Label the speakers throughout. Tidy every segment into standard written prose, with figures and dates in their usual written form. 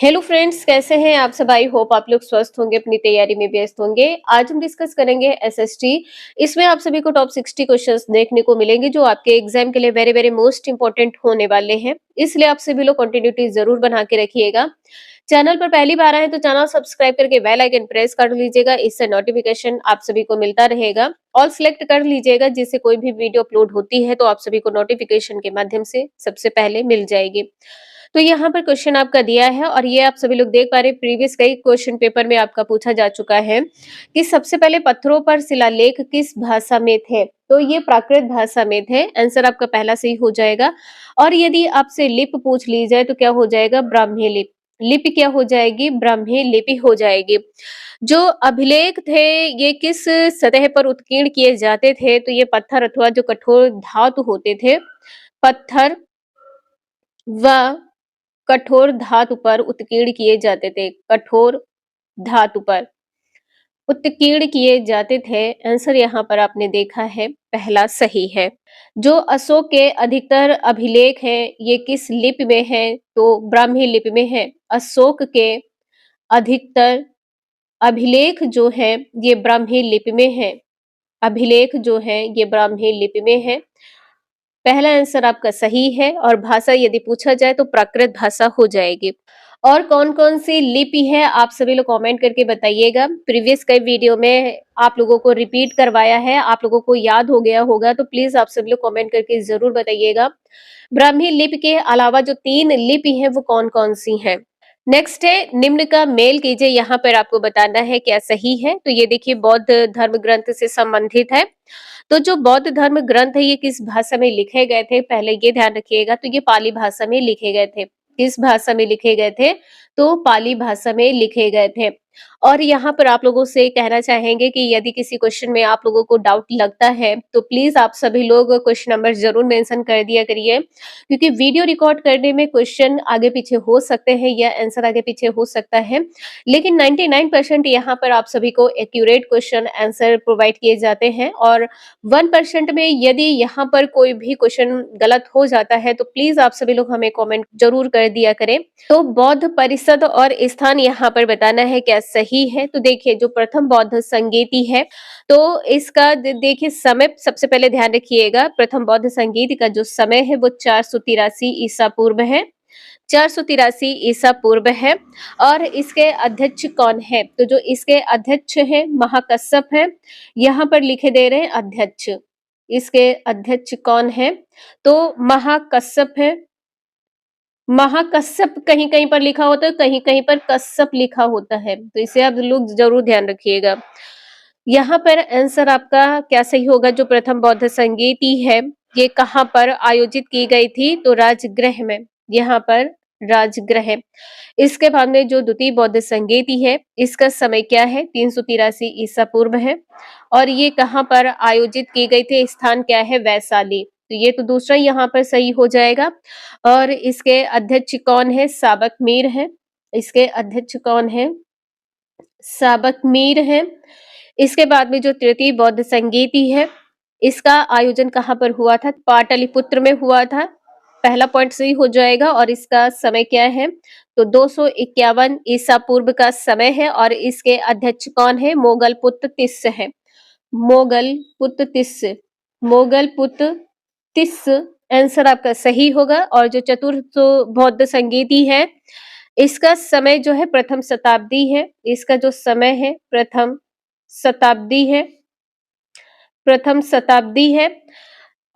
Speaker 1: Hello friends, कैसे हैं आप सब। आई होप आप लोग स्वस्थ होंगे, अपनी तैयारी में व्यस्त होंगे। आज हम डिस्कस करेंगे एसएसटी। इसमें आप सभी को टॉप 60 क्वेश्चंस देखने को मिलेंगे जो आपके एग्जाम के लिए वेरी वेरी मोस्ट इंपॉर्टेंट होने वाले हैं। इसलिए आप सभी लोग कंटिन्यूटी जरूर बना के रखिएगा। चैनल पर पहली बार आए तो चैनल सब्सक्राइब करके बेल आइकन प्रेस कर लीजिएगा, इससे नोटिफिकेशन आप सभी को मिलता रहेगा। ऑल सिलेक्ट कर लीजिएगा, जिससे कोई भी वीडियो अपलोड होती है तो आप सभी को नोटिफिकेशन के माध्यम से सबसे पहले मिल जाएगी। तो यहाँ पर क्वेश्चन आपका दिया है और ये आप सभी लोग देख पा रहे हैं, प्रीवियस कई क्वेश्चन पेपर में आपका पूछा जा चुका है कि सबसे पहले पत्थरों पर शिलालेख किस भाषा में थे। तो ये प्राकृत भाषा में थे। आंसर आपका पहला सही हो जाएगा। और यदि आपसे लिपि पूछ ली जाए तो क्या हो जाएगा, ब्राह्मी लिपि। लिपि क्या हो जाएगी, ब्राह्मी लिपि हो जाएगी। जो अभिलेख थे ये किस सतह पर उत्कीर्ण किए जाते थे, तो ये पत्थर अथवा जो कठोर धातु होते थे, पत्थर व कठोर धातु पर उत्कीर्ण किए जाते थे। कठोर धातु पर उत्कीर्ण किए जाते थे। आंसर यहाँ पर आपने देखा है, पहला सही है। जो अशोक के अधिकतर अभिलेख हैं ये किस लिपि में है, तो ब्राह्मी लिपि में है। अशोक के अधिकतर अभिलेख जो है ये ब्राह्मी लिपि में है। अभिलेख जो है ये ब्राह्मी लिपि में है। पहला आंसर आपका सही है। और भाषा यदि पूछा जाए तो प्राकृत भाषा हो जाएगी। और कौन-कौन सी लिपि है आप सभी लोग कमेंट करके बताइएगा। प्रीवियस कई वीडियो में आप लोगों को रिपीट करवाया है, आप लोगों को याद हो गया होगा, तो प्लीज आप सभी लोग कमेंट करके जरूर बताइएगा। ब्राह्मी लिपि के अलावा जो 3 लिपि है वो कौन-कौन सी हैं। नेक्स्ट है, निम्न का मेल कीजिए। यहाँ पर आपको बताना है क्या सही है। तो ये देखिए बौद्ध धर्म ग्रंथ से संबंधित है। तो जो बौद्ध धर्म ग्रंथ है ये किस भाषा में लिखे गए थे, पहले ये ध्यान रखिएगा। तो ये पाली भाषा में लिखे गए थे। किस भाषा में लिखे गए थे, तो पाली भाषा में लिखे गए थे। और यहाँ पर आप लोगों से कहना चाहेंगे कि यदि किसी क्वेश्चन में आप लोगों को डाउट लगता है तो प्लीज आप सभी लोग क्वेश्चन नंबर जरूर मेंशन कर दिया करिए, क्योंकि वीडियो रिकॉर्ड करने में क्वेश्चन आगे पीछे हो सकते हैं या आंसर आगे पीछे हो सकता है, लेकिन 99% यहाँ पर आप सभी को एक्यूरेट क्वेश्चन आंसर प्रोवाइड किए जाते हैं। और 1% में यदि यहाँ पर कोई भी क्वेश्चन गलत हो जाता है तो प्लीज आप सभी लोग हमें कमेंट जरूर कर दिया करें। तो बौद्ध परिषद और स्थान यहाँ पर बताना है क्या सही है। तो देखिए जो प्रथम बौद्ध संगीति है तो इसका देखिए समय सबसे पहले ध्यान रखिएगा। प्रथम बौद्ध संगीति का जो समय है वो 483 ईसा पूर्व है। 483 ईसा पूर्व है। और इसके अध्यक्ष कौन है, तो जो इसके अध्यक्ष है महाकश्यप है। यहाँ पर लिखे दे रहे हैं अध्यक्ष। इसके अध्यक्ष कौन है, तो महाकश्यप है। महाकश्यप कहीं कहीं पर लिखा होता है, कहीं कहीं पर कश्यप लिखा होता है, तो इसे आप लोग जरूर ध्यान रखिएगा। यहाँ पर आंसर आपका क्या सही होगा। जो प्रथम बौद्ध संगीति है ये कहाँ पर आयोजित की गई थी, तो राजगृह में। यहाँ पर राजगृह। इसके बाद में जो द्वितीय बौद्ध संगीति है इसका समय क्या है, 383 ईसा पूर्व है। और ये कहाँ पर आयोजित की गई थी, स्थान क्या है, वैशाली। तो ये तो दूसरा यहाँ पर सही हो जाएगा। और इसके अध्यक्ष कौन है, साबक मीर है। इसके अध्यक्ष कौन है, साबक मीर है। इसके बाद में जो तृतीय बौद्ध संगीति है इसका आयोजन कहाँ पर हुआ था, पाटलिपुत्र में हुआ था। पहला पॉइंट सही हो जाएगा। और इसका समय क्या है, तो 251 ईसा पूर्व का समय है। और इसके अध्यक्ष कौन है, मोगल पुत्र तिस्य है। मोगल पुत्र तिस्य। मोगल पुत्र तिस्य आंसर आपका सही होगा। और जो चतुर्थ बौद्ध संगीति है इसका समय जो है प्रथम शताब्दी है। इसका जो समय है प्रथम शताब्दी है। प्रथम शताब्दी है।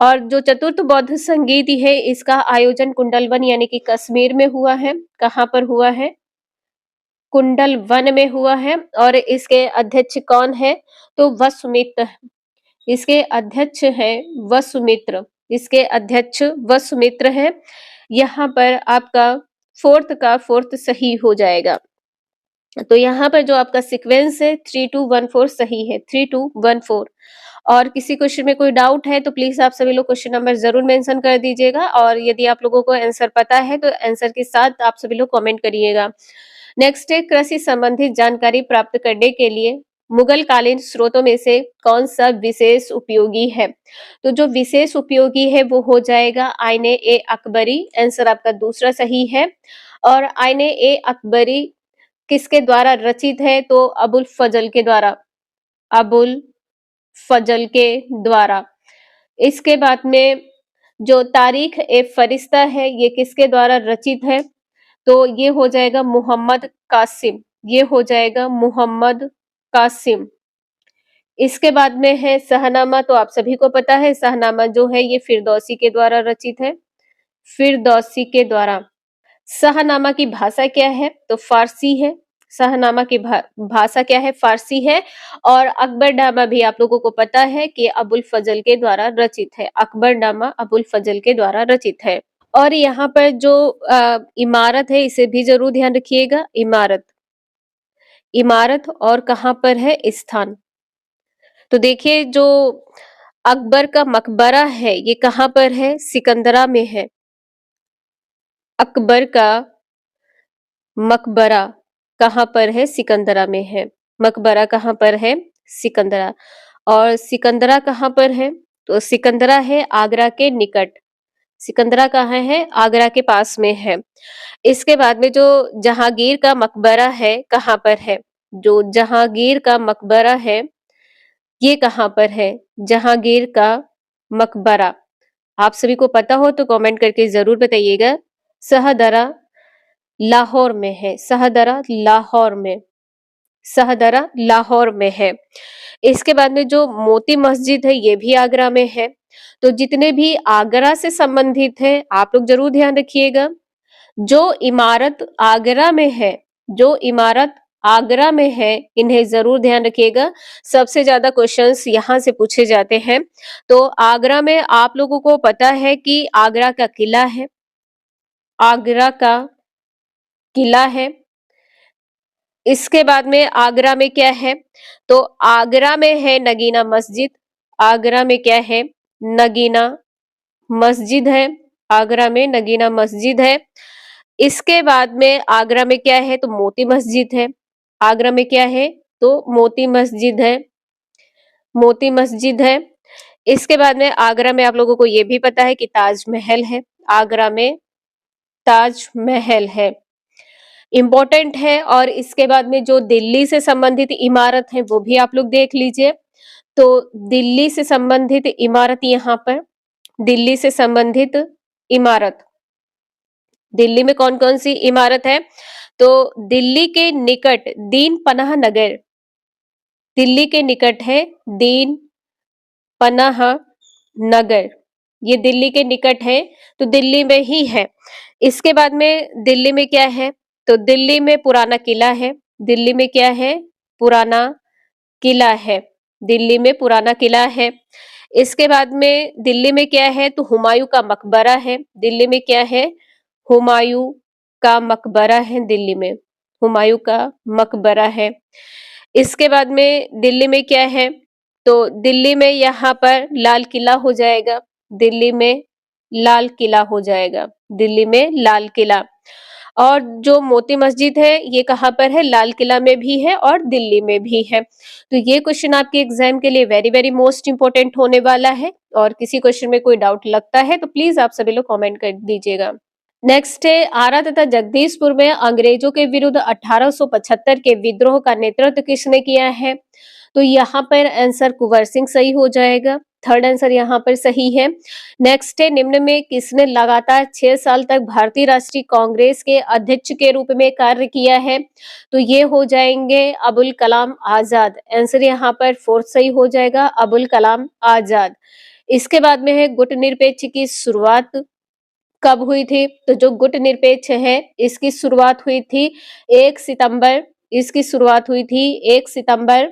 Speaker 1: और जो चतुर्थ बौद्ध संगीति है इसका आयोजन कुंडल वन यानी कि कश्मीर में हुआ है। कहाँ पर हुआ है, कुंडल वन में हुआ है। और इसके अध्यक्ष कौन है, तो वसुमित्र। इसके अध्यक्ष है वसुमित्र। इसके अध्यक्ष वसुमित्र है। यहाँ पर आपका फोर्थ का फोर्थ सही हो जाएगा। तो यहाँ पर जो आपका सीक्वेंस है 3214 सही है, 3214। और किसी क्वेश्चन में कोई डाउट है तो प्लीज आप सभी लोग क्वेश्चन नंबर जरूर मेंशन कर दीजिएगा। और यदि आप लोगों को आंसर पता है तो आंसर के साथ आप सभी लोग कमेंट करिएगा। नेक्स्ट है, कृषि संबंधित जानकारी प्राप्त करने के लिए मुगल कालीन स्रोतों में से कौन सा विशेष उपयोगी है। तो जो विशेष उपयोगी है वो हो जाएगा आईने ए अकबरी। आंसर आपका दूसरा सही है। और आईने ए अकबरी किसके द्वारा रचित है? तो अबुल फजल के द्वारा, अबुल फजल के द्वारा। इसके बाद में जो तारीख ए फरिश्ता है ये किसके द्वारा रचित है? तो ये हो जाएगा मोहम्मद कासिम, ये हो जाएगा मोहम्मद कासिम। इसके बाद में है शहनामा, तो आप सभी को पता है शहनामा जो है ये फिरदौसी के द्वारा रचित है, फिरदौसी के द्वारा। शाहनामा की भाषा क्या है? तो फारसी है। शाहनामा की भाषा क्या है? फारसी है। और अकबरनामा भी आप लोगों को पता है कि अबुल फजल के द्वारा रचित है, अकबरनामा अबुल फजल के द्वारा रचित है। और यहाँ पर जो इमारत है इसे भी जरूर ध्यान रखिएगा, इमारत, इमारत और कहाँ पर है? स्थान। तो देखिए जो अकबर का मकबरा है ये कहाँ पर है? सिकंदरा में है। अकबर का मकबरा कहाँ पर है? सिकंदरा में है। मकबरा कहाँ पर है? सिकंदरा। और सिकंदरा कहाँ पर है? तो सिकंदरा है आगरा के निकट। सिकंदरा कहाँ है? आगरा के पास में है। इसके बाद में जो जहांगीर का मकबरा है कहाँ पर है? जो जहांगीर का मकबरा है ये कहाँ पर है? जहांगीर का मकबरा आप सभी को पता हो तो कमेंट करके जरूर बताइएगा। सहदरा लाहौर में है, सहदरा लाहौर में, सहदरा लाहौर में है। इसके बाद में जो मोती मस्जिद है ये भी आगरा में है। तो जितने भी आगरा से संबंधित है आप लोग जरूर ध्यान रखिएगा। जो इमारत आगरा में है, जो इमारत आगरा में है इन्हें जरूर ध्यान रखिएगा। सबसे ज्यादा क्वेश्चंस यहाँ से पूछे जाते हैं। तो आगरा में आप लोगों को पता है कि आगरा का किला है, आगरा का किला है। इसके बाद में आगरा में क्या है? तो आगरा में है नगीना मस्जिद, आगरा में क्या है? नगीना मस्जिद है, आगरा में नगीना मस्जिद है। इसके बाद में आगरा में क्या है? तो मोती मस्जिद है। आगरा में क्या है? तो मोती मस्जिद है, मोती मस्जिद है। इसके बाद में आगरा में आप लोगों को ये भी पता है कि ताजमहल है, आगरा में ताजमहल है, इम्पोर्टेंट है। और इसके बाद में जो दिल्ली से संबंधित इमारत है वो भी आप लोग देख लीजिए। तो दिल्ली से संबंधित इमारत यहाँ पर, दिल्ली से संबंधित इमारत, दिल्ली में कौन कौन सी इमारत है? तो दिल्ली के निकट दीन पनाह नगर, दिल्ली के निकट है दीन पनाह नगर, ये दिल्ली के निकट है तो दिल्ली में ही है। इसके बाद में दिल्ली में क्या है? तो दिल्ली में पुराना किला है, दिल्ली में क्या है? पुराना किला है, दिल्ली में पुराना किला है। इसके बाद में दिल्ली में क्या है? तो हुमायूं का मकबरा है, दिल्ली में क्या है? हुमायूं का मकबरा है, दिल्ली में हुमायूं का मकबरा है। इसके बाद में दिल्ली में क्या है? तो दिल्ली में यहाँ पर लाल किला हो जाएगा, दिल्ली में लाल किला हो जाएगा, दिल्ली में लाल किला। और जो मोती मस्जिद है ये कहाँ पर है? लाल किला में भी है और दिल्ली में भी है। तो ये क्वेश्चन आपके एग्जाम के लिए वेरी वेरी मोस्ट इंपोर्टेंट होने वाला है। और किसी क्वेश्चन में कोई डाउट लगता है तो प्लीज आप सभी लोग कमेंट कर दीजिएगा। नेक्स्ट है आरा तथा जगदीशपुर में अंग्रेजों के विरुद्ध 1875 के विद्रोह का नेतृत्व किसने किया है? तो यहाँ पर आंसर कुंवर सिंह सही हो जाएगा, थर्ड आंसर यहाँ पर सही है। नेक्स्ट है निम्न में किसने लगातार 6 साल तक भारतीय राष्ट्रीय कांग्रेस के अध्यक्ष के रूप में कार्य किया है? तो ये हो जाएंगे अबुल कलाम आजाद, आंसर यहाँ पर फोर्थ सही हो जाएगा, अबुल कलाम आजाद। इसके बाद में है गुट निरपेक्ष की शुरुआत कब हुई थी? तो जो गुट निरपेक्ष है इसकी शुरुआत हुई थी 1 सितंबर, इसकी शुरुआत हुई थी 1 सितंबर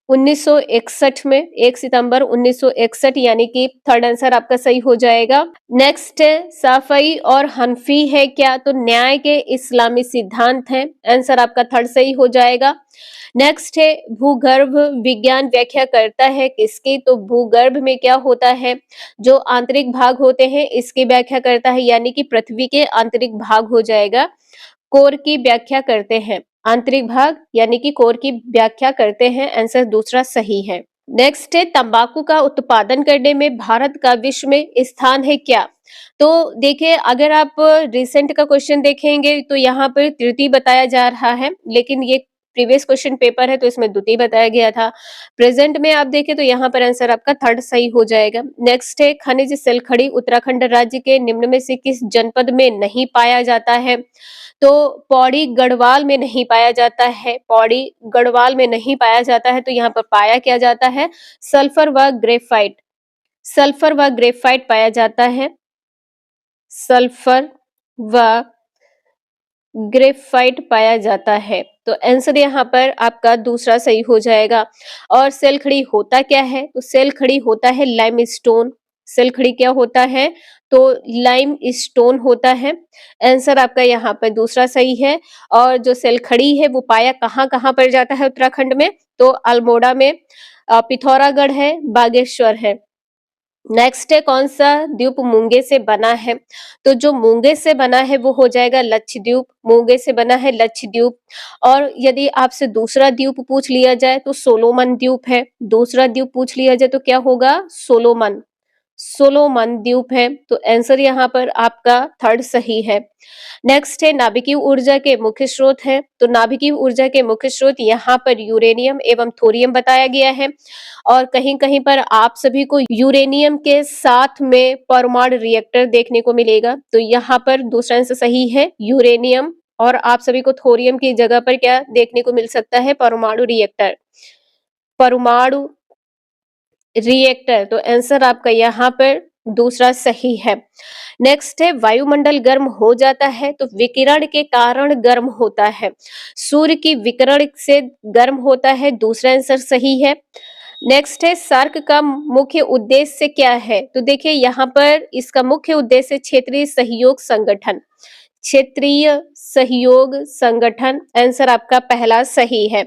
Speaker 1: 1961 में, 1 सितंबर 1961, यानी कि थर्ड आंसर आपका सही हो जाएगा। नेक्स्ट है साफई और हनफी है क्या? तो न्याय के इस्लामी सिद्धांत हैं, आंसर आपका थर्ड सही हो जाएगा। नेक्स्ट है भूगर्भ विज्ञान व्याख्या करता है किसकी? तो भूगर्भ में क्या होता है? जो आंतरिक भाग होते हैं इसकी व्याख्या करता है, यानी कि पृथ्वी के आंतरिक भाग हो जाएगा। कोर की व्याख्या करते हैं, आंतरिक भाग यानी कि कोर की व्याख्या करते हैं, आंसर दूसरा सही है। नेक्स्ट है तंबाकू का उत्पादन करने में भारत का विश्व में स्थान है क्या? तो देखिए अगर आप रिसेंट का क्वेश्चन देखेंगे तो यहाँ पर तृतीय बताया जा रहा है, लेकिन ये प्रीवियस क्वेश्चन पेपर है तो इसमें द्वितीय बताया गया था। प्रेजेंट में आप देखें तो यहाँ पर आंसर आपका थर्ड सही हो जाएगा। नेक्स्ट है खनिज सलखड़ी उत्तराखंड राज्य के निम्न में से किस जनपद में नहीं पाया जाता है? तो पौड़ी गढ़वाल में नहीं पाया जाता है, पौड़ी गढ़वाल में नहीं पाया जाता है, तो यहाँ पर पाया क्या जाता है? सल्फर व ग्रेफाइट, सल्फर व ग्रेफाइट पाया जाता है, सल्फर व ग्रेफाइट पाया जाता है। तो आंसर यहाँ पर आपका दूसरा सही हो जाएगा। और सेल खड़ी होता क्या है? तो सेल खड़ी होता है लाइमस्टोन। सेल खड़ी क्या होता है? तो लाइम स्टोन होता है। आंसर आपका यहाँ पर दूसरा सही है। और जो सेल खड़ी है वो पाया कहाँ कहाँ पर जाता है उत्तराखंड में? तो अल्मोड़ा में, पिथौरागढ़ है, बागेश्वर है। नेक्स्ट है कौन सा द्वीप मूंगे से बना है? तो जो मूंगे से बना है वो हो जाएगा लक्षद्वीप, मूंगे से बना है लक्षद्वीप। और यदि आपसे दूसरा द्वीप पूछ लिया जाए तो सोलोमन द्वीप है, दूसरा द्वीप पूछ लिया जाए तो क्या होगा? सोलोमन, सोलोमन द्वीप है। तो आंसर यहाँ पर आपका थर्ड सही है। नेक्स्ट है नाभिकीय ऊर्जा के मुख्य स्रोत है, तो नाभिकीय ऊर्जा के मुख्य स्रोत यहाँ पर यूरेनियम एवं थोरियम बताया गया है। और कहीं कहीं पर आप सभी को यूरेनियम के साथ में परमाणु रिएक्टर देखने को मिलेगा, तो यहाँ पर दूसरा आंसर सही है यूरेनियम। और आप सभी को थोरियम की जगह पर क्या देखने को मिल सकता है? परमाणु रिएक्टर, परमाणु रिएक्टर। तो आंसर आपका यहाँ पर दूसरा सही है। नेक्स्ट है वायुमंडल गर्म हो जाता है तो विकिरण के कारण गर्म होता है, सूर्य की विकिरण से गर्म होता है, दूसरा आंसर सही है। नेक्स्ट है सार्क का मुख्य उद्देश्य क्या है? तो देखिए यहाँ पर इसका मुख्य उद्देश्य क्षेत्रीय सहयोग संगठन, क्षेत्रीय सहयोग संगठन। आंसर आपका पहला सही है।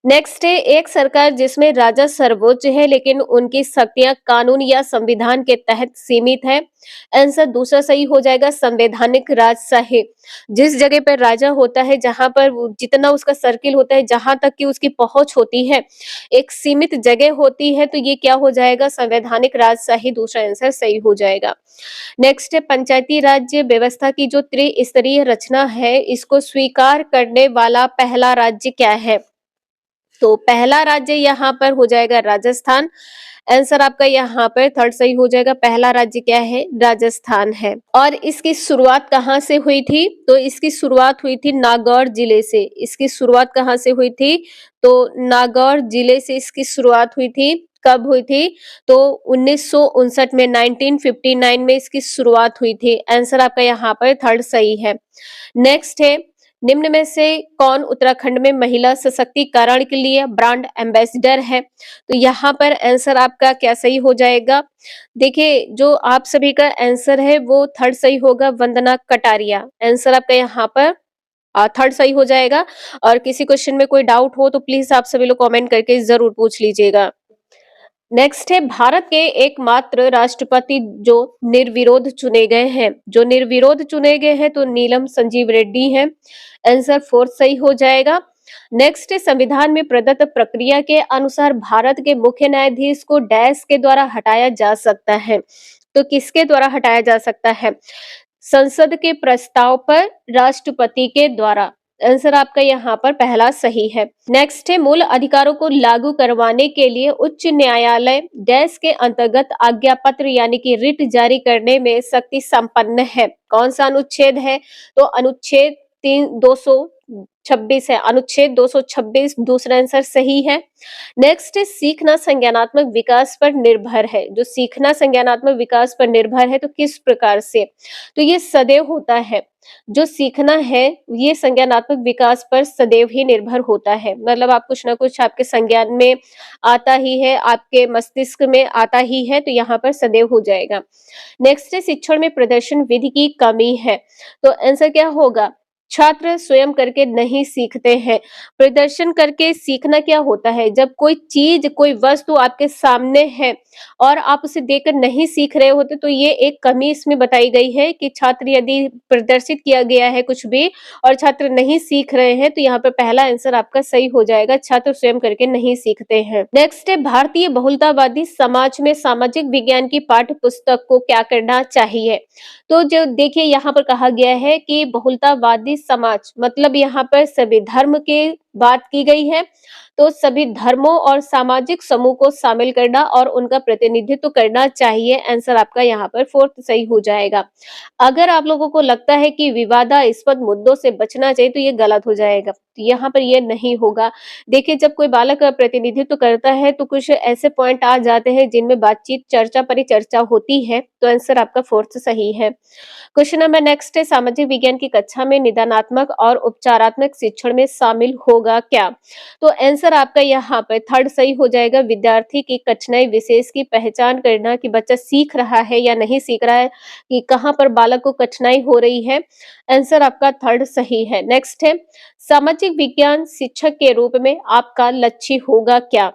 Speaker 1: नेक्स्ट है एक सरकार जिसमें राजा सर्वोच्च है लेकिन उनकी शक्तियां कानून या संविधान के तहत सीमित है। आंसर दूसरा सही हो जाएगा संवैधानिक राजशाही। जिस जगह पर राजा होता है, जहां पर जितना उसका सर्किल होता है, जहां तक की उसकी पहुंच होती है, एक सीमित जगह होती है, तो ये क्या हो जाएगा? संवैधानिक राजशाही, दूसरा आंसर सही हो जाएगा। नेक्स्ट है पंचायती राज्य व्यवस्था की जो त्रिस्तरीय रचना है, इसको स्वीकार करने वाला पहला राज्य क्या है? तो पहला राज्य यहाँ पर हो जाएगा राजस्थान। आंसर आपका यहाँ पर थर्ड सही हो जाएगा। पहला राज्य क्या है? राजस्थान है। और इसकी शुरुआत कहाँ से हुई थी? तो इसकी शुरुआत हुई थी नागौर जिले से। इसकी शुरुआत कहाँ से हुई थी? तो नागौर जिले से इसकी शुरुआत हुई थी। कब हुई थी? तो 1959 में, 1959 में इसकी शुरुआत हुई थी। आंसर आपका यहाँ पर थर्ड सही है। नेक्स्ट है निम्न में से कौन उत्तराखंड में महिला सशक्तिकरण के लिए ब्रांड एम्बेसडर है? तो यहाँ पर आंसर आपका क्या सही हो जाएगा? देखिए जो आप सभी का आंसर है वो थर्ड सही होगा, वंदना कटारिया। आंसर आपका यहाँ पर थर्ड सही हो जाएगा। और किसी क्वेश्चन में कोई डाउट हो तो प्लीज आप सभी लोग कमेंट करके जरूर पूछ लीजिएगा। नेक्स्ट है भारत के एकमात्र राष्ट्रपति जो निर्विरोध चुने गए हैं, जो निर्विरोध चुने गए हैं तो नीलम संजीव रेड्डी हैं। आंसर फोर्थ सही हो जाएगा। नेक्स्ट है संविधान में प्रदत्त प्रक्रिया के अनुसार भारत के मुख्य न्यायाधीश को डैश के द्वारा हटाया जा सकता है। तो किसके द्वारा हटाया जा सकता है? संसद के प्रस्ताव पर, राष्ट्रपति के द्वारा। आंसर आपका यहाँ पर पहला सही है। नेक्स्ट है मूल अधिकारों को लागू करवाने के लिए उच्च न्यायालय डैश के अंतर्गत आज्ञा पत्र यानी कि रिट जारी करने में शक्ति संपन्न है। कौन सा अनुच्छेद है? तो अनुच्छेद 226 है, अनुच्छेद 226 दूसरा आंसर सही है। नेक्स्ट है सीखना संज्ञानात्मक विकास पर निर्भर है। जो सीखना संज्ञानात्मक विकास पर निर्भर है तो किस प्रकार से? तो ये सदैव होता है। जो सीखना है ये संज्ञानात्मक विकास पर सदैव ही निर्भर होता है, मतलब आप कुछ ना कुछ आपके संज्ञान में आता ही है, आपके मस्तिष्क में आता ही है, तो यहाँ पर सदैव हो जाएगा। नेक्स्ट है शिक्षण में प्रदर्शन विधि की कमी है। तो आंसर क्या होगा? छात्र स्वयं करके नहीं सीखते हैं। प्रदर्शन करके सीखना क्या होता है? जब कोई चीज़, कोई वस्तु आपके सामने है और आप उसे देखकर नहीं सीख रहे होते, तो ये एक कमी इसमें बताई गई है कि छात्र यदि प्रदर्शित किया गया है कुछ भी और छात्र नहीं सीख रहे हैं, तो यहाँ पर पहला आंसर आपका सही हो जाएगा, छात्र स्वयं करके नहीं सीखते हैं। नेक्स्ट है, भारतीय बहुलतावादी समाज में सामाजिक विज्ञान की पाठ्य पुस्तक को क्या करना चाहिए? तो जो देखिए यहाँ पर कहा गया है कि बहुलतावादी समाज मतलब यहाँ पर सभी धर्म की बात की गई है, तो सभी धर्मों और सामाजिक समूह को शामिल करना और उनका प्रतिनिधित्व करना चाहिए। आंसर आपका यहाँ पर फोर्थ सही हो जाएगा। अगर आप लोगों को लगता है कि विवादास्पद मुद्दों से बचना चाहिए, तो ये गलत हो जाएगा, तो यहाँ पर ये नहीं होगा। देखिए, जब कोई बालक प्रतिनिधित्व करता है तो कुछ ऐसे पॉइंट आ जाते हैं जिनमें बातचीत, चर्चा, परिचर्चा होती है, तो आंसर आपका फोर्थ सही है। क्वेश्चन नंबर नेक्स्ट है, सामाजिक विज्ञान की कक्षा में निदानात्मक और उपचारात्मक शिक्षण में शामिल होगा क्या? तो आंसर आपका यहाँ पर थर्ड सही हो जाएगा। विद्यार्थी की कठिनाई विशेष की पहचान करना कि बच्चा सीख रहा है या नहीं सीख रहा है, कि कहाँ पर बालक को कठिनाई हो रही है। आंसर आपका थर्ड सही है। नेक्स्ट है, सामाजिक विज्ञान शिक्षक के रूप में आपका लक्ष्य होगा क्या?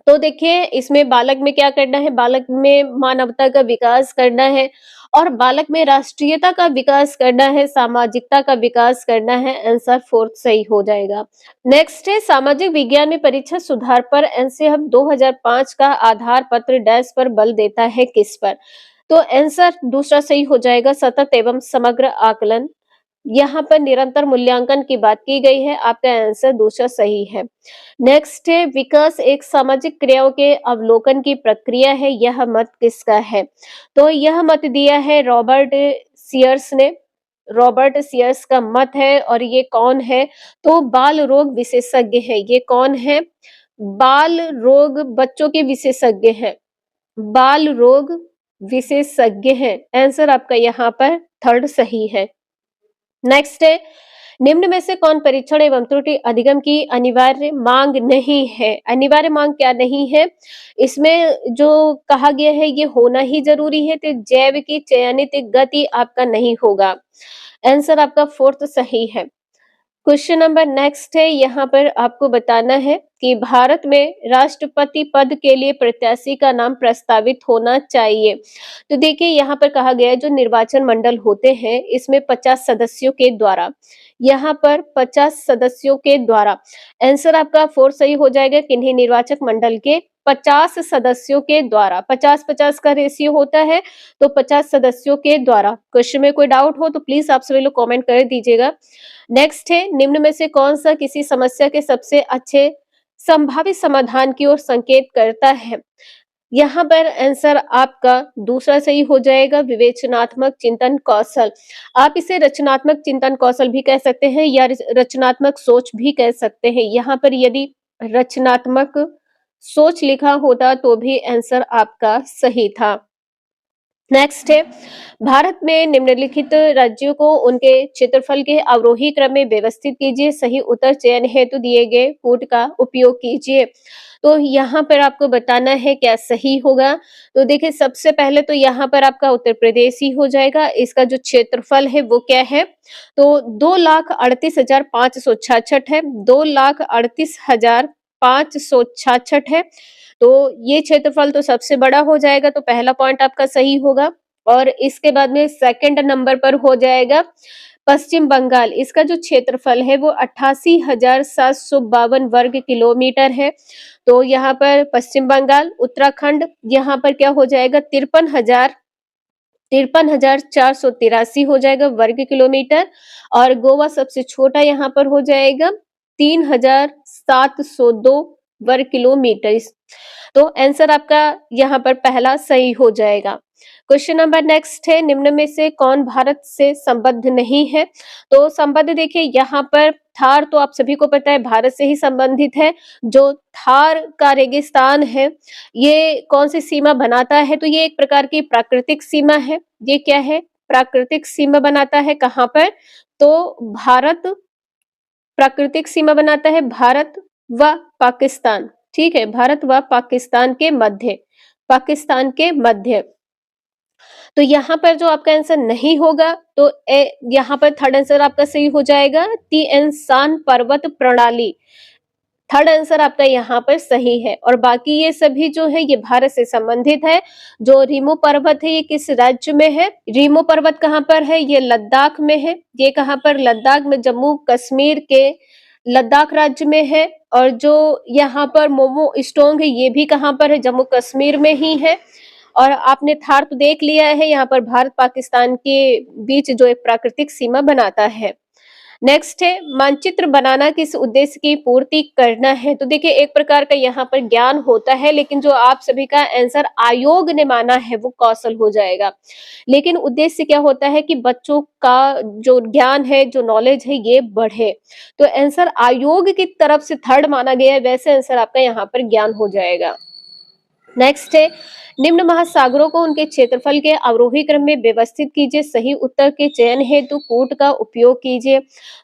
Speaker 1: तो देखिए, इसमें बालक में क्या करना है, बालक में मानवता का विकास करना है और बालक में राष्ट्रीयता का विकास करना है, सामाजिकता का विकास करना है। आंसर फोर्थ सही हो जाएगा। नेक्स्ट है, सामाजिक विज्ञान में परीक्षा सुधार पर एनसीएफ 2005 का आधार पत्र डैश पर बल देता है, किस पर? तो आंसर दूसरा सही हो जाएगा, सतत एवं समग्र आकलन। यहाँ पर निरंतर मूल्यांकन की बात की गई है, आपका आंसर दूसरा सही है। नेक्स्ट है, विकास एक सामाजिक क्रियाओं के अवलोकन की प्रक्रिया है, यह मत किसका है? तो यह मत दिया है रॉबर्ट सियर्स ने। रॉबर्ट सियर्स का मत है और ये कौन है? तो बाल रोग विशेषज्ञ है। ये कौन है? बाल रोग बच्चों के विशेषज्ञ हैं। बाल रोग विशेषज्ञ हैं। आंसर आपका यहाँ पर थर्ड सही है। नेक्स्ट है, निम्न में से कौन परीक्षण एवं त्रुटि अधिगम की अनिवार्य मांग नहीं है? अनिवार्य मांग क्या नहीं है? इसमें जो कहा गया है ये होना ही जरूरी है, तो जैव की चयनित गति आपका नहीं होगा। आंसर आपका फोर्थ सही है। क्वेश्चन नंबर नेक्स्ट है, यहाँ पर आपको बताना है कि भारत में राष्ट्रपति पद के लिए प्रत्याशी का नाम प्रस्तावित होना चाहिए। तो देखिए, यहाँ पर कहा गया है जो निर्वाचन मंडल होते हैं इसमें 50 सदस्यों के द्वारा, यहाँ पर 50 सदस्यों के द्वारा। आंसर आपका फोर्थ सही हो जाएगा, किन्हीं निर्वाचक मंडल के 50 सदस्यों के द्वारा। 50-50 का रेशियो होता है, तो 50 सदस्यों के द्वारा। क्वेश्चन में कोई डाउट हो तो प्लीज आप सभी लोग कमेंट कर दीजिएगा। नेक्स्ट है, निम्न में से कौन सा किसी समस्या के सबसे अच्छे संभावित समाधान की ओर संकेत करता है? यहाँ पर आंसर आपका दूसरा सही हो जाएगा, विवेचनात्मक चिंतन कौशल। आप इसे रचनात्मक चिंतन कौशल भी कह सकते हैं या रचनात्मक सोच भी कह सकते हैं। यहाँ पर यदि रचनात्मक सोच लिखा होता तो भी आंसर आपका सही था। नेक्स्ट है, भारत में निम्नलिखित राज्यों को उनके क्षेत्रफल के अवरोही क्रम में व्यवस्थित कीजिए, सही उत्तर चयन हेतु दिए गए कूट का उपयोग कीजिए। तो यहाँ पर आपको बताना है क्या सही होगा। तो देखिए, सबसे पहले तो यहाँ पर आपका उत्तर प्रदेश ही हो जाएगा। इसका जो क्षेत्रफल है वो क्या है? तो 2,38,566 है। 2,38,566 है। तो ये क्षेत्रफल तो सबसे बड़ा हो जाएगा, तो पहला पॉइंट आपका सही होगा। और इसके बाद में सेकंड नंबर पर हो जाएगा पश्चिम बंगाल। इसका जो क्षेत्रफल है वो 88,752 वर्ग किलोमीटर है। तो यहाँ पर पश्चिम बंगाल। उत्तराखंड यहाँ पर क्या हो जाएगा? 53,483 हो जाएगा वर्ग किलोमीटर। और गोवा सबसे छोटा यहाँ पर हो जाएगा 3,702 वर्ग किलोमीटर। तो आंसर आपका यहाँ पर पहला सही हो जाएगा। क्वेश्चन नंबर नेक्स्ट है, निम्न में से कौन भारत से संबद्ध नहीं है? तो संबद्ध देखिए, यहाँ पर थार तो आप सभी को पता है भारत से ही संबंधित है। जो थार का रेगिस्तान है ये कौन सी सीमा बनाता है? तो ये एक प्रकार की प्राकृतिक सीमा है। ये क्या है? प्राकृतिक सीमा बनाता है। कहाँ पर? तो भारत, प्राकृतिक सीमा बनाता है भारत व पाकिस्तान। ठीक है, भारत व पाकिस्तान के मध्य, पाकिस्तान के मध्य। तो यहाँ पर जो आपका आंसर नहीं होगा तो यहाँ पर थर्ड आंसर आपका सही हो जाएगा, तिएन शान पर्वत प्रणाली। थर्ड आंसर आपका यहाँ पर सही है। और बाकी ये सभी जो है ये भारत से संबंधित है। जो रीमो पर्वत है ये किस राज्य में है? रीमो पर्वत कहाँ पर है? ये लद्दाख में है। ये कहाँ पर? लद्दाख में, जम्मू कश्मीर के लद्दाख राज्य में है। और जो यहाँ पर मोमो स्टोंग है ये भी कहाँ पर है? जम्मू कश्मीर में ही है। और आपने थार तो देख लिया है, यहाँ पर भारत पाकिस्तान के बीच जो एक प्राकृतिक सीमा बनाता है। नेक्स्ट है, मानचित्र बनाना किस उद्देश्य की पूर्ति करना है? तो देखिए एक प्रकार का यहाँ पर ज्ञान होता है, लेकिन जो आप सभी का आंसर आयोग ने माना है वो कौशल हो जाएगा। लेकिन उद्देश्य क्या होता है कि बच्चों का जो ज्ञान है, जो नॉलेज है ये बढ़े। तो आंसर आयोग की तरफ से थर्ड माना गया है, वैसे आंसर आपका यहाँ पर ज्ञान हो जाएगा। नेक्स्ट है, निम्न महासागरों को उनके क्षेत्रफल के अवरोही क्रम में व्यवस्थित कीजिए। सही उत्तर के चयन हेतु कूट का उपयोग कीजिए।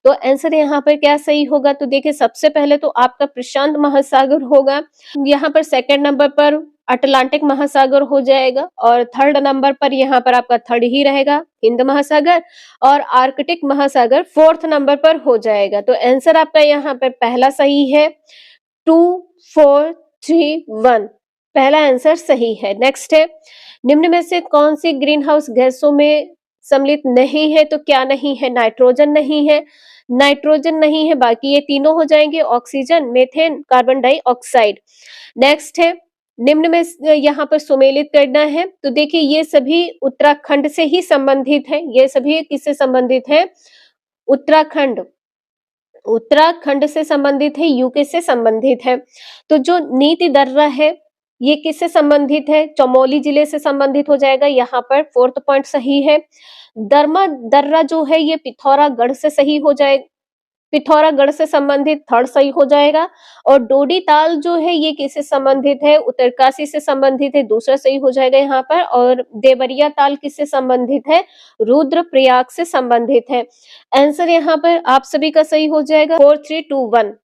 Speaker 1: तो आंसर यहाँ पर क्या सही होगा? तो देखिए सबसे पहले तो आपका प्रशांत महासागर होगा। यहाँ पर सेकंड नंबर पर अटलांटिक महासागर हो जाएगा। और थर्ड नंबर पर यहाँ पर आपका थर्ड ही रहेगा, हिंद महासागर। और आर्कटिक महासागर फोर्थ नंबर पर हो जाएगा। तो आंसर आपका यहाँ पर पहला सही है, 2 4 3 1, पहला आंसर सही है। नेक्स्ट है, निम्न में से कौन सी ग्रीन हाउस गैसों में सम्मिलित नहीं है? तो क्या नहीं है? नाइट्रोजन नहीं है, नाइट्रोजन नहीं है, बाकी ये तीनों हो जाएंगे, oxygen, methane, carbon dioxide. Next है, निम्न में यहाँ पर सुमेलित करना है। तो देखिए ये सभी उत्तराखंड से ही संबंधित है। ये सभी किससे संबंधित है? उत्तराखंड, उत्तराखंड से संबंधित है, यूके से संबंधित है। तो जो नीति दर्रा है ये किससे संबंधित है? चमोली जिले से संबंधित हो जाएगा, यहाँ पर फोर्थ पॉइंट सही है। दर्मा दर्रा जो है ये पिथौरागढ़ से सही हो जाएगा, पिथौरागढ़ से संबंधित थर्ड सही हो जाएगा। और डोडी ताल जो है ये किससे संबंधित है? उत्तरकाशी से संबंधित है, दूसरा सही हो जाएगा यहाँ पर। और देवरिया ताल किससे संबंधित है? रुद्रप्रयाग से संबंधित है। आंसर यहाँ पर आप सभी का सही हो जाएगा, 4 3 2 1।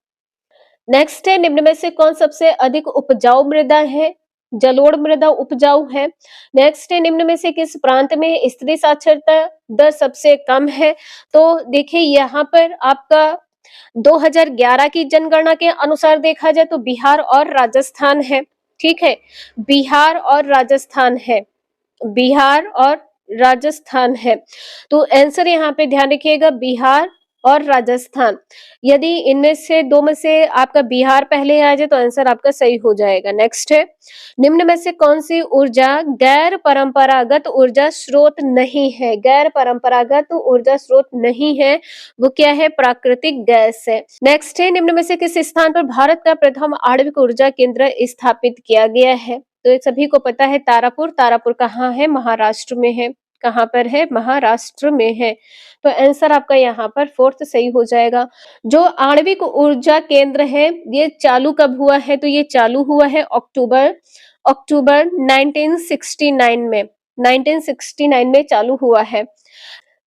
Speaker 1: नेक्स्ट है, निम्न में से कौन सबसे अधिक उपजाऊ मृदा है? जलोढ़ मृदा उपजाऊ है। नेक्स्ट है, निम्न में से किस प्रांत में स्त्री साक्षरता दर सबसे कम है? तो देखिए यहाँ पर आपका 2011 की जनगणना के अनुसार देखा जाए तो बिहार और राजस्थान है। ठीक है, बिहार और राजस्थान है, बिहार और राजस्थान है। तो आंसर यहाँ पे ध्यान रखिएगा, बिहार और राजस्थान। यदि इनमें से दो में से आपका बिहार पहले आ जाए तो आंसर आपका सही हो जाएगा। नेक्स्ट है, निम्न में से कौन सी ऊर्जा गैर परंपरागत ऊर्जा स्रोत नहीं है? गैर परंपरागत ऊर्जा स्रोत नहीं है, वो क्या है? प्राकृतिक गैस है। नेक्स्ट है, निम्न में से किस स्थान पर भारत का प्रथम आणविक ऊर्जा केंद्र स्थापित किया गया है? तो ये सभी को पता है, तारापुर। तारापुर कहाँ है? महाराष्ट्र में है। कहाँ पर है? महाराष्ट्र में है। तो आंसर आपका यहाँ पर फोर्थ सही हो जाएगा। जो आणविक ऊर्जा केंद्र है ये चालू कब हुआ है? तो ये चालू हुआ है अक्टूबर 1969 में, 1969 में चालू हुआ है।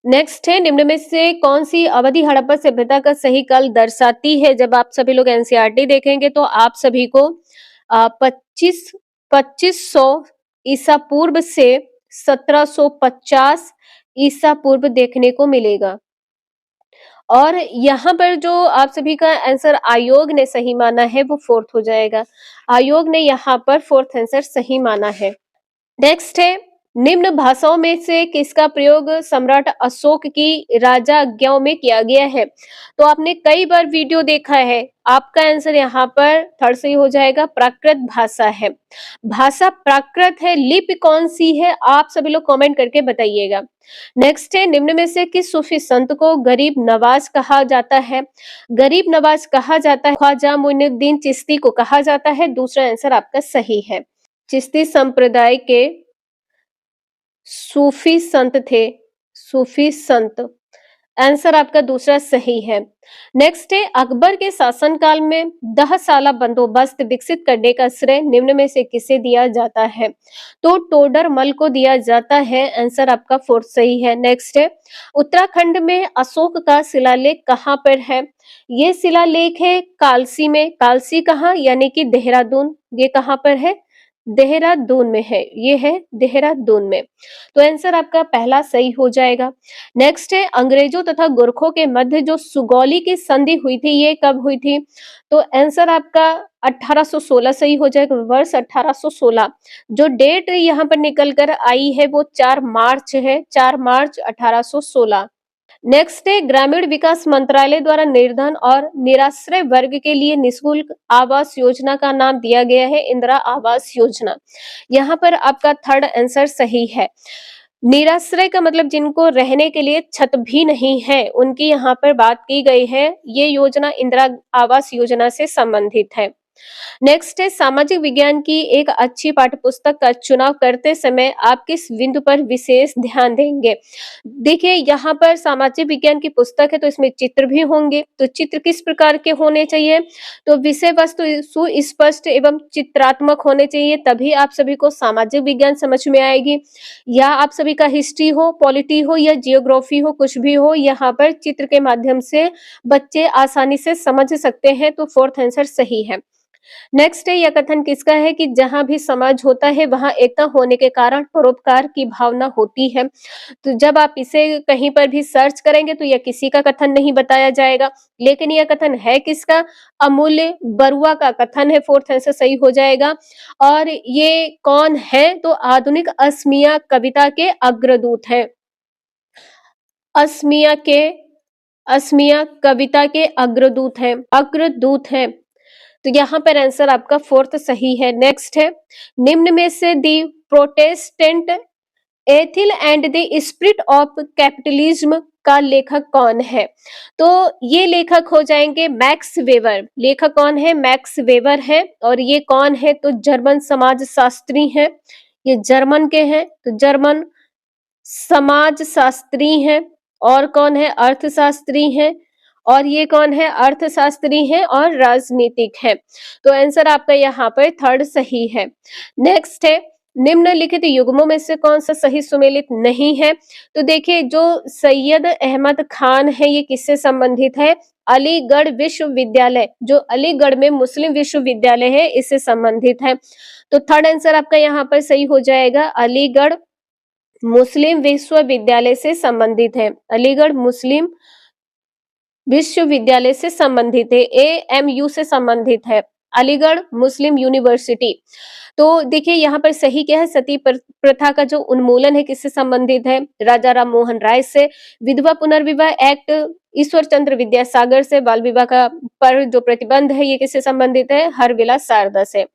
Speaker 1: नेक्स्ट है, निम्न में से कौन सी अवधि हड़प्पा सभ्यता का सही काल दर्शाती है? जब आप सभी लोग एनसीईआरटी देखेंगे तो आप सभी को 2500 ईसा पूर्व से 1750 ईसा पूर्व देखने को मिलेगा। और यहाँ पर जो आप सभी का आंसर आयोग ने सही माना है वो फोर्थ हो जाएगा। आयोग ने यहाँ पर फोर्थ आंसर सही माना है। नेक्स्ट है, निम्न भाषाओं में से किसका प्रयोग सम्राट अशोक की राजा आज्ञाओं में किया गया है? तो आपने कई बार वीडियो देखा है, आपका आंसर यहाँ पर थर्ड सही हो जाएगा, प्राकृत भाषा है। भाषा प्राकृत है। लिपि कौन सी है? आप सभी लोग कमेंट करके बताइएगा। नेक्स्ट है, निम्न में से किस सूफी संत को गरीब नवाज कहा जाता है? गरीब नवाज कहा जाता है, ख्वाजा मोइनुद्दीन चिश्ती को कहा जाता है। दूसरा आंसर आपका सही है। चिश्ती संप्रदाय के सूफी संत थे, सूफी संत। आंसर आपका दूसरा सही है। नेक्स्ट है, अकबर के शासनकाल में 10 साला बंदोबस्त विकसित करने का श्रेय निम्न में से किसे दिया जाता है? तो टोडर मल को दिया जाता है। आंसर आपका फोर्थ सही है। नेक्स्ट है, उत्तराखंड में अशोक का शिलालेख कहाँ पर है? ये शिलालेख है कालसी में। कालसी कहाँ? यानी कि देहरादून। ये कहाँ पर है? देहरादून में है, ये है देहरादून में। तो आंसर आपका पहला सही हो जाएगा। नेक्स्ट है अंग्रेजों तथा गोरखों के मध्य जो सुगौली की संधि हुई थी, ये कब हुई थी? तो आंसर आपका 1816 सही हो जाएगा, वर्ष 1816। जो डेट यहाँ पर निकल कर आई है वो 4 मार्च है, 4 मार्च 1816। नेक्स्ट है ग्रामीण विकास मंत्रालय द्वारा निर्धन और निराश्रय वर्ग के लिए निःशुल्क आवास योजना का नाम दिया गया है इंदिरा आवास योजना। यहाँ पर आपका थर्ड आंसर सही है। निराश्रय का मतलब जिनको रहने के लिए छत भी नहीं है, उनकी यहाँ पर बात की गई है। ये योजना इंदिरा आवास योजना से संबंधित है। नेक्स्ट है सामाजिक विज्ञान की एक अच्छी पाठ्यपुस्तक का चुनाव करते समय आप किस बिंदु पर विशेष ध्यान देंगे? देखिए यहाँ पर सामाजिक विज्ञान की पुस्तक है तो इसमें चित्र भी होंगे, तो चित्र किस प्रकार के होने चाहिए? तो विषय वस्तु सुस्पष्ट एवं चित्रात्मक होने चाहिए, तभी आप सभी को सामाजिक विज्ञान समझ में आएगी। या आप सभी का हिस्ट्री हो, पॉलिटी हो या जियोग्राफी हो, कुछ भी हो, यहाँ पर चित्र के माध्यम से बच्चे आसानी से समझ सकते हैं, तो फोर्थ आंसर सही है। नेक्स्ट है यह कथन किसका है कि जहां भी समाज होता है वहां एकता होने के कारण परोपकार की भावना होती है। तो जब आप इसे कहीं पर भी सर्च करेंगे तो यह किसी का कथन नहीं बताया जाएगा, लेकिन यह कथन है किसका? अमूल्य बरुआ का कथन है, फोर्थ आंसर सही हो जाएगा। और ये कौन है? तो आधुनिक असमिया कविता के अग्रदूत है। असमिया के असमिया कविता के अग्रदूत हैं। तो यहाँ पर आंसर आपका फोर्थ सही है। नेक्स्ट है निम्न में से the Protestant ethic and the spirit of capitalism का लेखक कौन है? तो ये लेखक हो जाएंगे मैक्स वेबर। लेखक कौन है? मैक्स वेबर है। और ये कौन है? तो जर्मन समाज शास्त्री हैं। ये जर्मन के हैं, तो जर्मन समाज शास्त्री हैं। और कौन है? अर्थशास्त्री हैं। और ये कौन है? अर्थशास्त्री हैं और राजनीतिक है। तो आंसर आपका यहाँ पर थर्ड सही है। नेक्स्ट है निम्नलिखित युग्मों में से कौन सा सही सुमेलित नहीं है? तो देखिए जो सैयद अहमद खान है ये किससे संबंधित है? अलीगढ़ विश्वविद्यालय, जो अलीगढ़ में मुस्लिम विश्वविद्यालय है, इससे संबंधित है। तो थर्ड आंसर आपका यहाँ पर सही हो जाएगा, अलीगढ़ मुस्लिम विश्वविद्यालय से संबंधित है। अलीगढ़ मुस्लिम विश्वविद्यालय से संबंधित है, एएमयू से संबंधित है, अलीगढ़ मुस्लिम यूनिवर्सिटी। तो देखिए यहाँ पर सही क्या है? सती प्रथा का जो उन्मूलन है किससे संबंधित है? राजा राम मोहन राय से। विधवा पुनर्विवाह एक्ट ईश्वर चंद्र विद्यासागर से। बाल विवाह का पर जो प्रतिबंध है ये किससे संबंधित है? हरविलास शारदा से।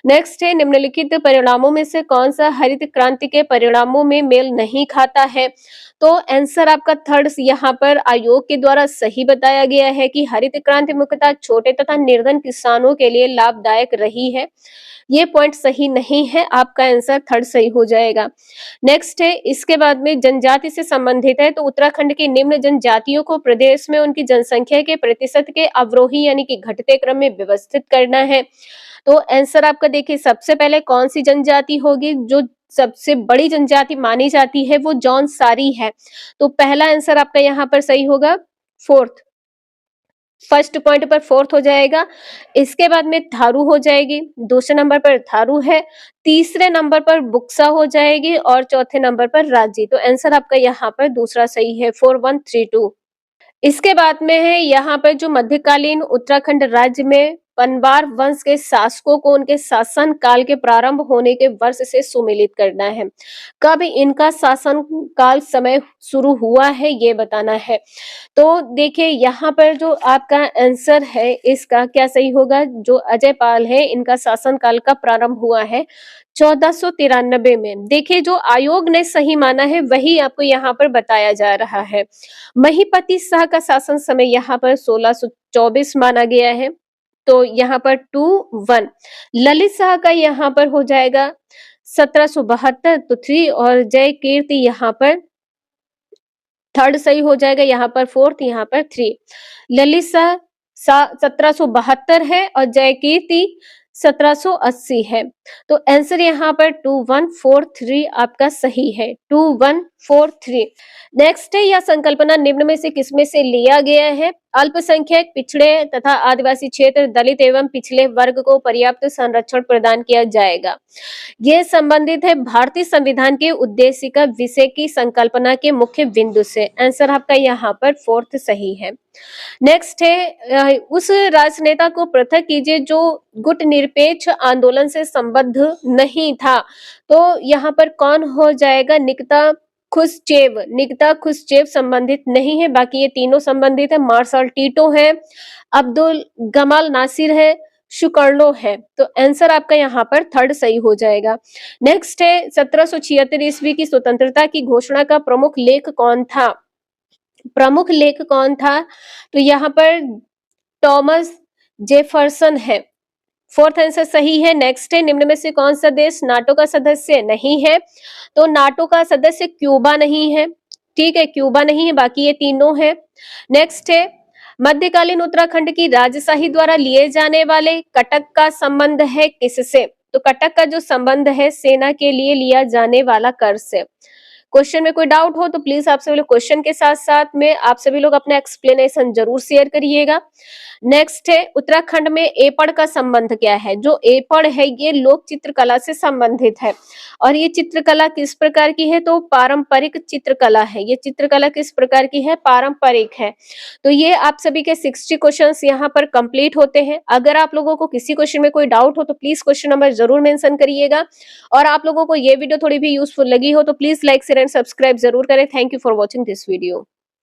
Speaker 1: नेक्स्ट है निम्नलिखित परिणामों में से कौन सा हरित क्रांति के परिणामों में मेल नहीं खाता है? तो आंसर आपका थर्ड यहाँ पर आयोग के द्वारा सही बताया गया है कि हरित क्रांति मुख्यतः छोटे तथा निर्धन किसानों के लिए लाभदायक रही है। ये पॉइंट सही नहीं है, आपका आंसर थर्ड सही हो जाएगा। नेक्स्ट है इसके बाद में जनजाति से संबंधित है, तो उत्तराखंड की निम्न जनजातियों को प्रदेश में उनकी जनसंख्या के प्रतिशत के अवरोही यानी कि घटते क्रम में व्यवस्थित करना है। तो आंसर आपका देखिए सबसे पहले कौन सी जनजाति होगी? जो सबसे बड़ी जनजाति मानी जाती है वो जौनसारी है। तो पहला आंसर आपका यहाँ पर सही होगा, फोर्थ। फर्स्ट पॉइंट पर फोर्थ हो जाएगा। इसके बाद में थारू हो जाएगी, दूसरे नंबर पर थारू है, तीसरे नंबर पर बुक्सा हो जाएगी और चौथे नंबर पर राजी। तो आंसर आपका यहाँ पर दूसरा सही है, 4132। इसके बाद में है यहाँ पर जो मध्यकालीन उत्तराखंड राज्य में पनवार वंश के शासकों को उनके शासन काल के प्रारंभ होने के वर्ष से सुमेलित करना है। कब इनका शासन काल समय शुरू हुआ है ये बताना है। तो देखिए यहाँ पर जो आपका आंसर है इसका क्या सही होगा? जो अजय पाल है इनका शासन काल का प्रारंभ हुआ है 1493 में। देखिए जो आयोग ने सही माना है वही आपको यहाँ पर बताया जा रहा है। महीपति शाह का शासन समय यहाँ पर 1624 माना गया है, तो यहाँ पर 2-1। ललित शाह का यहाँ पर हो जाएगा 1772, तो 3, और जय कीर्ति यहाँ पर थर्ड सही हो जाएगा, यहाँ पर फोर्थ, यहाँ पर 3। ललित शाह 1772 है और जय कीर्ति 1780 है। तो आंसर यहाँ पर 2143 आपका सही है, 2143। नेक्स्ट है यह संकल्पना निम्न में से किसमें से लिया गया है? अल्पसंख्यक, पिछड़े तथा आदिवासी क्षेत्र, दलित एवं पिछले वर्ग को पर्याप्त संरक्षण प्रदान किया जाएगा। यह संबंधित है भारतीय संविधान के उद्देश्य का विषय की संकल्पना के मुख्य बिंदु से। आंसर आपका यहाँ पर फोर्थ सही है। नेक्स्ट है उस राजनेता को पृथक कीजिए जो गुट निरपेक्ष आंदोलन से संबद्ध नहीं था। तो यहाँ पर कौन हो जाएगा? निकिता खुश्चेव संबंधित नहीं है, बाकी ये तीनों संबंधित है। मार्शल टीटो है, अब्दुल गमाल नासिर है, सुकर्लो है। तो आंसर आपका यहाँ पर थर्ड सही हो जाएगा। नेक्स्ट है 1776 ईस्वी की स्वतंत्रता की घोषणा का प्रमुख लेख कौन था? प्रमुख लेख कौन था? तो यहाँ पर टॉमस जेफरसन है। फोर्थ आंसर सही है। नेक्स्ट है निम्न में से कौन सा देश नाटो का सदस्य नहीं है? तो नाटो का सदस्य क्यूबा नहीं है। ठीक है, क्यूबा नहीं है, बाकी ये तीनों है। नेक्स्ट है मध्यकालीन उत्तराखंड की राजशाही द्वारा लिए जाने वाले कटक का संबंध है किससे? तो कटक का जो संबंध है सेना के लिए लिया जाने वाला कर से। क्वेश्चन में कोई डाउट हो तो प्लीज आप सभी लोग क्वेश्चन के साथ साथ में आप सभी लोग अपना एक्सप्लेनेशन जरूर शेयर करिएगा। नेक्स्ट है उत्तराखंड में एपड़ का संबंध क्या है? जो एपड़ है ये लोक चित्रकला से संबंधित है। और ये चित्रकला किस प्रकार की है? तो पारंपरिक चित्रकला है। ये चित्रकला किस प्रकार की है? पारंपरिक है। तो ये आप सभी के 60 क्वेश्चंस यहाँ पर कंप्लीट होते हैं। अगर आप लोगों को किसी क्वेश्चन में कोई डाउट हो तो प्लीज क्वेश्चन नंबर जरूर मेंशन करिएगा। और आप लोगों को ये वीडियो थोड़ी भी यूजफुल लगी हो तो please like share and subscribe जरूर करें। Thank you for watching this video.